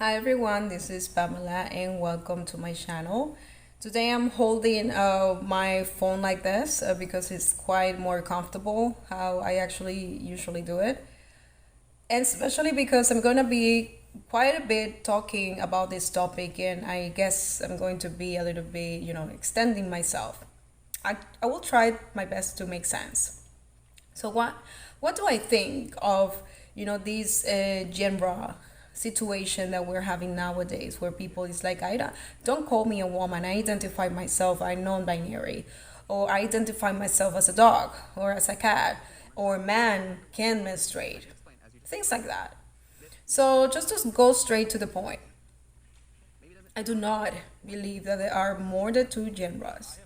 Hi everyone, this is Pamela and welcome to my channel. Today I'm holding my phone like this because it's quite more comfortable how I actually usually do it. And especially because I'm going to be quite a bit talking about this topic, and I guess I'm going to be a little bit, extending myself. I will try my best to make sense. So what do I think of this genre situation that we're having nowadays, where people is like, don't call me a woman. I identify myself. I'm non-binary, or I identify myself as a dog or as a cat, or man can menstruate, things like that. So just to go straight to the point, I do not believe that there are more than two genres.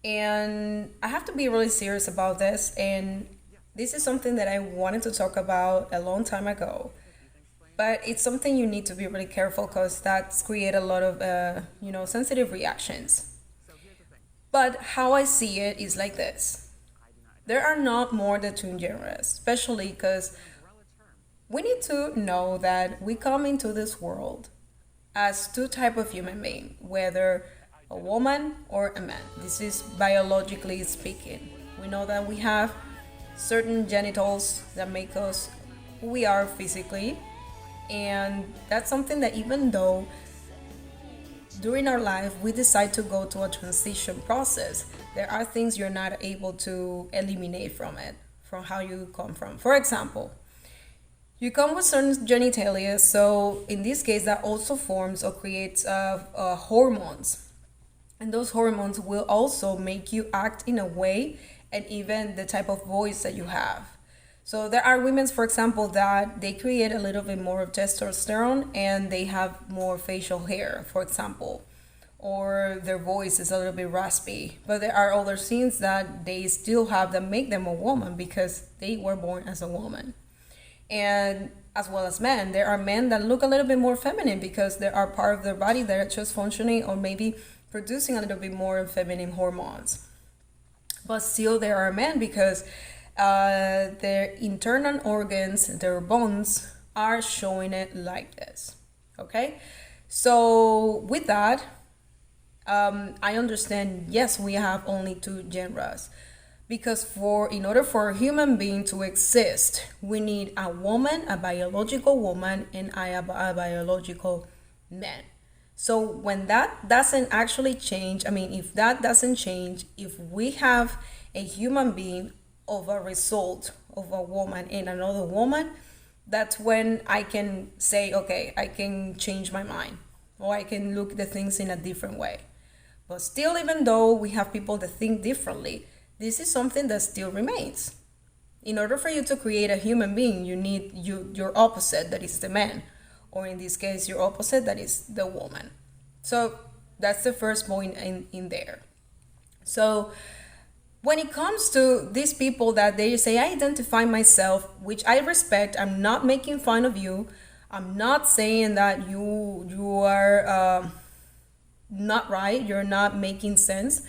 And I have to be really serious about this. And this is something that I wanted to talk about a long time ago. But it's something you need to be really careful because that's create a lot of, sensitive reactions. But how I see it is like this. There are not more than two genres, especially because we need to know that we come into this world as two type of human being, whether a woman or a man. This is biologically speaking. We know that we have certain genitals that make us who we are physically, and that's something that even though during our life we decide to go to a transition process, there are things you're not able to eliminate from it, from how you come from. For example, you come with certain genitalia, so in this case, that also forms or creates hormones. And those hormones will also make you act in a way and even the type of voice that you have. So there are women, for example, that they create a little bit more of testosterone and they have more facial hair, for example, or their voice is a little bit raspy. But there are other scenes that they still have that make them a woman because they were born as a woman. And as well as men, there are men that look a little bit more feminine because there are part of their body that are just functioning or maybe producing a little bit more feminine hormones. But still there are men because their internal organs, their bones are showing it like this. Okay, so with that, I understand, yes, we have only two genres because in order for a human being to exist, we need a woman, a biological woman, and a biological man. So when that doesn't actually change, if that doesn't change, if we have a human being of a result of a woman and another woman, that's when I can say, okay, I can change my mind or I can look the things in a different way. But still, even though we have people that think differently, this is something that still remains. In order for you to create a human being, you need your opposite, that is the man, or in this case, your opposite, that is the woman. So that's the first point in there. So when it comes to these people that they say, I identify myself, which I respect, I'm not making fun of you. I'm not saying that you are not right, you're not making sense.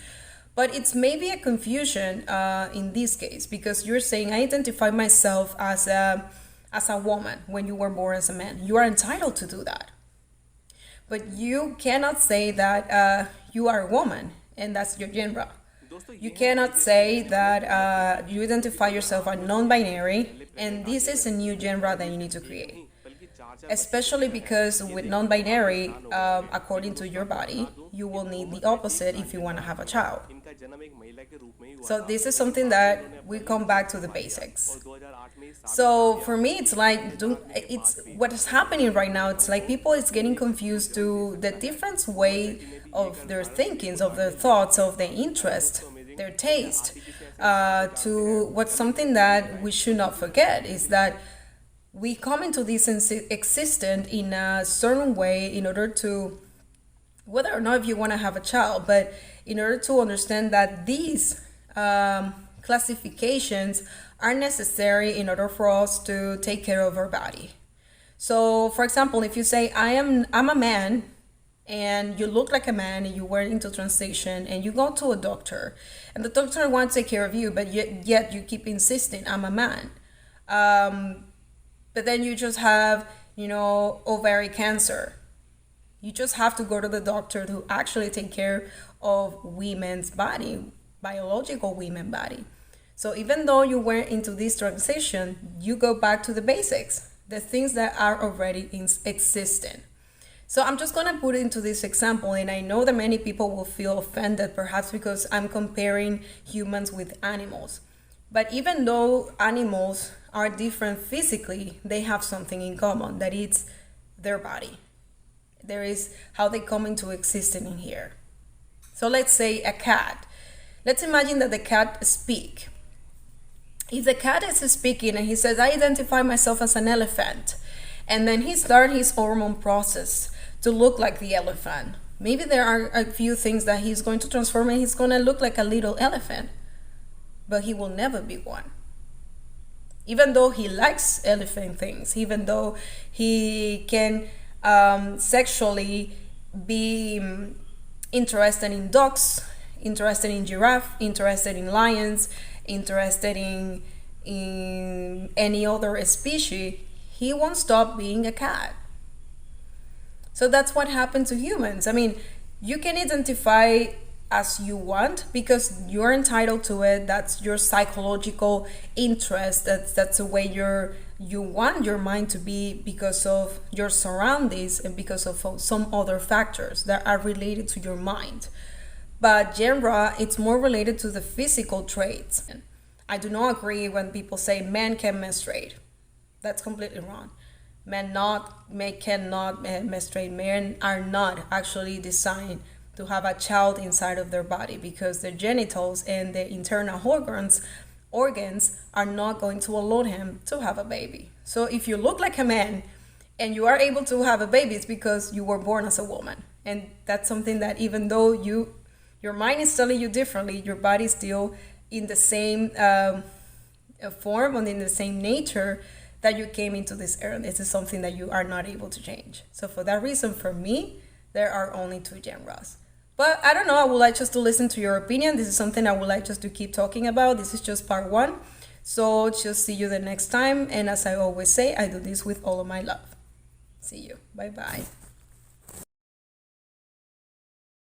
But it's maybe a confusion in this case because you're saying I identify myself as a woman when you were born as a man. You are entitled to do that. But you cannot say that you are a woman and that's your genre. You cannot say that you identify yourself as non-binary and this is a new genre that you need to create. Especially because with non-binary, according to your body, you will need the opposite if you want to have a child. So this is something that we come back to the basics. So for me, it's like it's what is happening right now. It's like people is getting confused to the different way of their thinkings, of their thoughts, of their interest, their taste. To what's something that we should not forget is that we come into this existence in a certain way in order to, whether or not if you want to have a child, but in order to understand that these classifications are necessary in order for us to take care of our body. So for example, if you say I'm a man and you look like a man and you were into transition and you go to a doctor and the doctor wants to take care of you, but yet you keep insisting I'm a man. But then you just have ovary cancer. You just have to go to the doctor to actually take care of women's body, biological women body. So even though you went into this transition, you go back to the basics, the things that are already existing. So I'm just going to put into this example, and I know that many people will feel offended perhaps because I'm comparing humans with animals. But even though animals are different physically, they have something in common, that it's their body. There is how they come into existence in here. So let's say a cat. Let's imagine that the cat speaks. If the cat is speaking and he says, I identify myself as an elephant, and then he starts his hormone process to look like the elephant, maybe there are a few things that he's going to transform and he's going to look like a little elephant, but he will never be one. Even though he likes elephant things, even though he can sexually be interested in dogs, interested in giraffe, interested in lions, interested in any other species, he won't stop being a cat. So that's what happened to humans. I mean, you can identify as you want because you're entitled to it. That's your psychological interest. That's the way you want your mind to be because of your surroundings and because of some other factors that are related to your mind. But genre, it's more related to the physical traits. I do not agree when people say men can menstruate. That's completely wrong. Men cannot menstruate. Men are not actually designed to have a child inside of their body because their genitals and the internal organs are not going to allow him to have a baby. So if you look like a man and you are able to have a baby, it's because you were born as a woman. And that's something that even though your mind is telling you differently, your body is still in the same form and in the same nature that you came into this earth. This is something that you are not able to change. So for that reason, for me, there are only two genres. But I don't know, I would like just to listen to your opinion. This is something I would like just to keep talking about. This is just part one. So just see you the next time. And as I always say, I do this with all of my love. See you. Bye-bye.